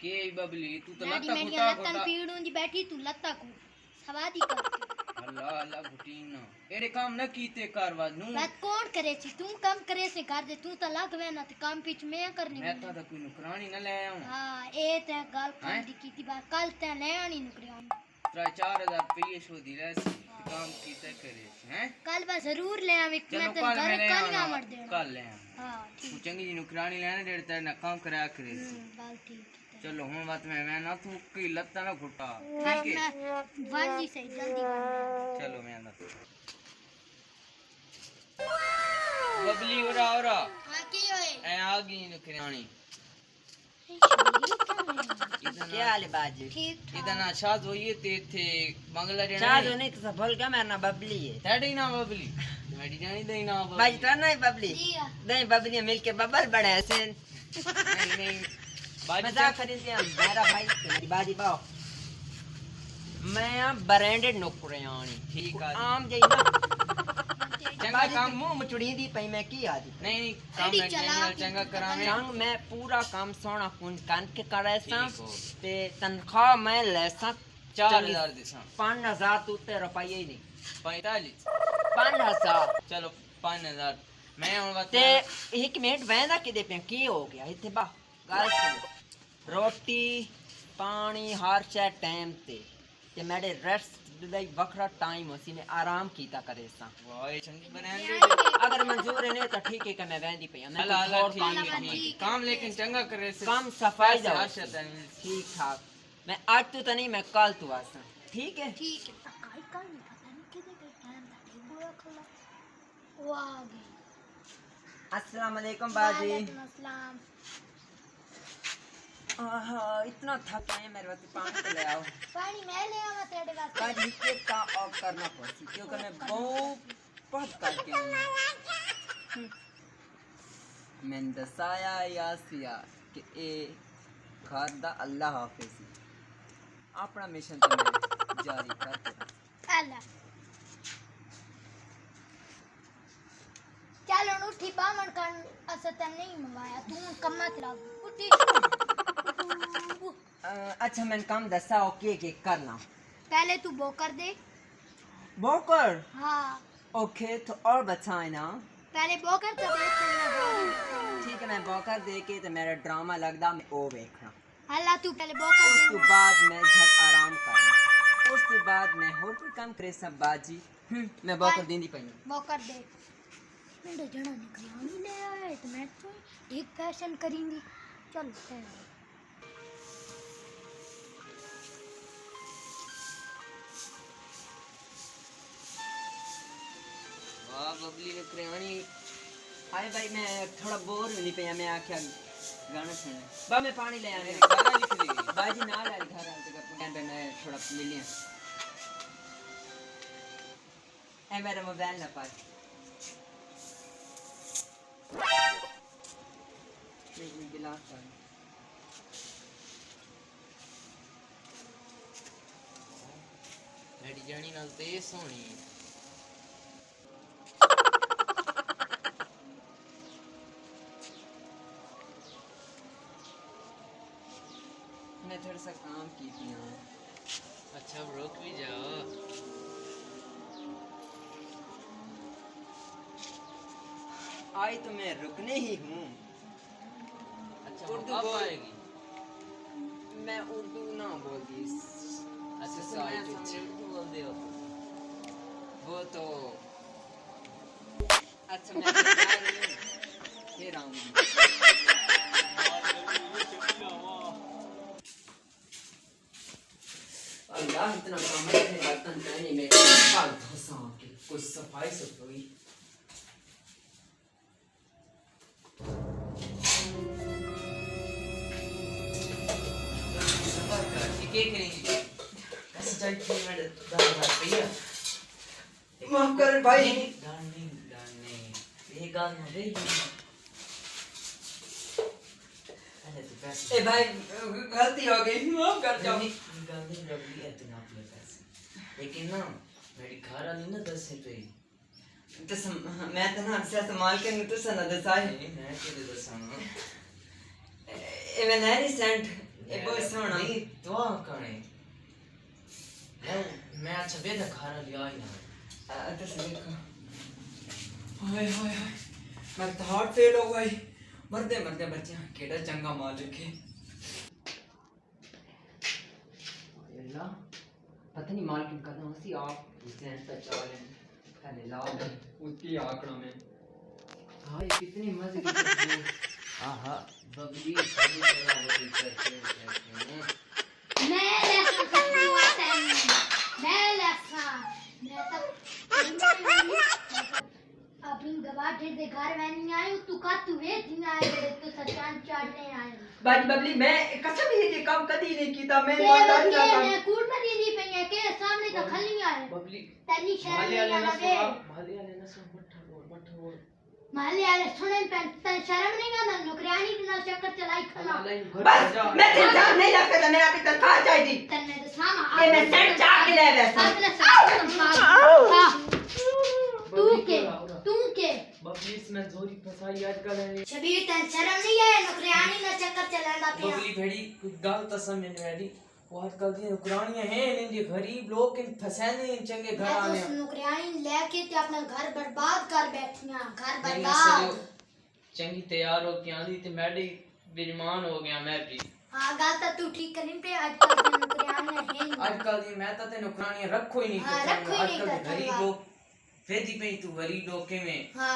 के बबली तू तो नाडी लत्ता मेरी घुटा लत्तन घुटा पीड़ूं दी बैठी तू लत्ता को सवादी कर अल्लाह अल्लाह घुटीना एड़े काम न कीते कारवा नू बात कौन करे छी तू काम करे से कर दे तू तो लग वे ना ते काम पीछ मैं करनी मैं तो कोई नुकरानी न ले आऊं हां ए ते गल कर दी की बात कल ते ले आनी नुकरानी 3-4 हज़ार रुपये शोधी रहसी काम कीते करे हैं कल बस जरूर ले आवे मैं ते कल घर ले कल ना आना, मर देना कल ले आऊं हां तू ठीक चंगी जी नुकरानी लेने डेढ़ तेरे ना काम करा करे बात ठीक चलो हुन बात मैं ना तू की लत्ता ना घुटा है ठीक है मैं वन जी से जल्दी कर चलो मैं ना बबली ओरा ओरा हां की होए ए आ गई नुकरानी क्या हाल है बाजी? ठीक ठाक इधर ना शाद होइए ते थे मंगला देना शाद नहीं तो भूल गया मेरा नाम बबली है। तेरी ना बबली मेरी जानी दे ना बबली बाजी तो नहीं बबली दिया नहीं बबली मिलके बबल बड़े ऐसे नहीं नहीं बाजी मजाक करी थी मेरा भाई मेरी बाजी बाओ मैं ब्रांडेड नौकरियानी ठीक है आम जई ना चंगा काम मुंह मचुड़ी दी पई मैं की आदी नहीं नहीं काम एडी में चला चंगा करावे रंग मैं पूरा काम सोना कुन कान के करे सा ठीक हो। ते तनख्वाह मैं ले सा 4000 दिसा 5000 तू ते रुपये ही नहीं 45 5000 चलो 5000 मैं हुन बात ते एक मिनट वैंदा किदे पे की हो गया इथे बा गल सुन रोटी पानी हर शे टाइम ते मेरे रेस्ट दा वखरा टाइम होसी मैं आराम कीता करे सा वाह चंगी बना दे अगर मंजूर है ने तो ठीक है कि मैं वैंदी पे मैं अल्लाह अल्लाह और काम ठीक नहीं है करना। काम लेकिन चंगा करे से काम सफाई पैसे जाओ आशा तनी ठीक ठाक मैं आज तो नहीं मैं कल तो आसा ठीक है ठीक है कल नहीं पता नहीं किधर गई टाइम था ठीक बुरा खला वो आ गई अस्सलाम वालेकुम बाजी वालेकुम अस्सलाम आहा इतना थक गए मेरे वास्ते पानी तो ले आओ पानी मैं ले आवा तेरे वास्ते बाजी के का ऑफ करना पड़सी क्योंकि मैं बहुत करके आई हूं मैं दसाया यासिया कि ए घर दा अल्लाह हाफिज अपना मिशन तो मैं जारी करते अल्लाह चलो उठी बामण कर असत नहीं मंगाया तू कम्मा तेरा उठी अच्छा मैं काम दसा ओके के करना पहले तू वो कर दे बोकर हाँ ओके तो और बताए ना पहले वो कर तो देख तेरा ठीक है मैं बोकर दे के तो मेरा ड्रामा लगदा मैं ओ देखना अल्लाह तू पहले वो कर उस तो दे बाद मैं झट आराम करना उस तो बाद मैं और कोई काम करे सब बाजी मैं बोकर देंदी पई वो कर दे मेरे जड़ा निकला नहीं ले आए तो मैं तो एक फैशन करेंगी चल वाह बबली नुकरानी हाय भाई मैं थोड़ा बोर होनी पे मैं आख्या गाना सुनने बा मैं पानी ले आने गाना लिख दी बाजी ना ले घर आते कर पे मैं थोड़ा ले लिया ए मेरा मोबाइल ना पास मैं गिलास पानी मेरी जानी नाल ते सोहनी मैं थोड़ा सा काम की थी हाँ अच्छा रुक भी जाओ आई तो मैं रुकने ही हूँ अच्छा उर्दू अब बोल। आएगी मैं उर्दू ना बोलती अच्छा मैं सारी समझ- उर्दू बोल दे हो वो तो अच्छा मैं तो जा रही हूँ फिर आऊंगी अल्लाह इतना काम है बर्तन धोने में कल धोसा के कुछ सफाई सफाई के करेंगे कैसे चाहिए कि मैं दाल भात भैया माफ कर भाई डालने ये गाल ना दे अरे तू पैसे ए भाई गलती हो गई माफ कर जाओ गाल नहीं रबड़ी है तू ना अपने पैसे लेकिन ना मेरी घर वाली ना 10 रुपए तो मैं तो ना से संभाल के नहीं तो सना दसाई मैं के दे दसा ए मैं नहीं सेंट ए बहुत सोहना नहीं दुआ करने मैं अच्छा बेदा खाना लिया ही ना तुस देखो हाय हाय हाय मैं तो हार्ट फेल हो गई मरदे मरदे बच्चे केड़ा चंगा मालिक है अल्लाह पता नहीं मार्केट का ना उसी आप इस एंड पे चले पहले लाओ उसकी आंकड़ों में हाय कितनी मजे की सब्जी आहा बबली सभी जगह बबली करते हैं मैं लेसन करती हूँ मैं लेसन मैं तब अपनी गवाह दे घर में नहीं आई तू का तू वे दिन आए तो सचान चाटने आए बाजी बबली मैं कसम ही के काम कदी नहीं कीता मैं ये ईमानदारी बच्चे ना ने कूड़ में दी पे है के सामने तो खली आए बबली तनी शर्म माले नहीं वाले ना लगे माले वाले ना सब मट्ठा बोल माले वाले सुने तन शर्म नहीं आना नौकरानी ना चक्कर चलाई खला बस मैं तेरे नहीं लगता मेरा भी तनख्वाह चाहिए तन में तो सामा ये मैं सेट चाक ले वैसा अपने साथ तू के बबली इसमें जोरी फसाई आजकल है शबीर तन शर्म नहीं है नौकरानी ना चक्कर चलांदा पिया बबली भेड़ी कुछ गलत समझ में आड़ी वो आजकल दी नौकरानियां हैं इनके गरीब लोग के फसाने चंगे घर आने मैं तो नौकरानी लेके ते अपना घर बर्बाद कर बैठियां घर नहीं, बर्बाद इससे चंगी तैयार हो के आंदी ते मैडी बेईमान हो गया मैं भी हां गल तो तू ठीक करिन पे आजकल दी नौकरानियां हैं नहीं आजकल दी मैं तो ते नौकरानियां रखो ही नहीं हाँ, रखो ही नहीं आजकल करते गरीब बात। लोग फेदी पे तू गरीब लोग के में हां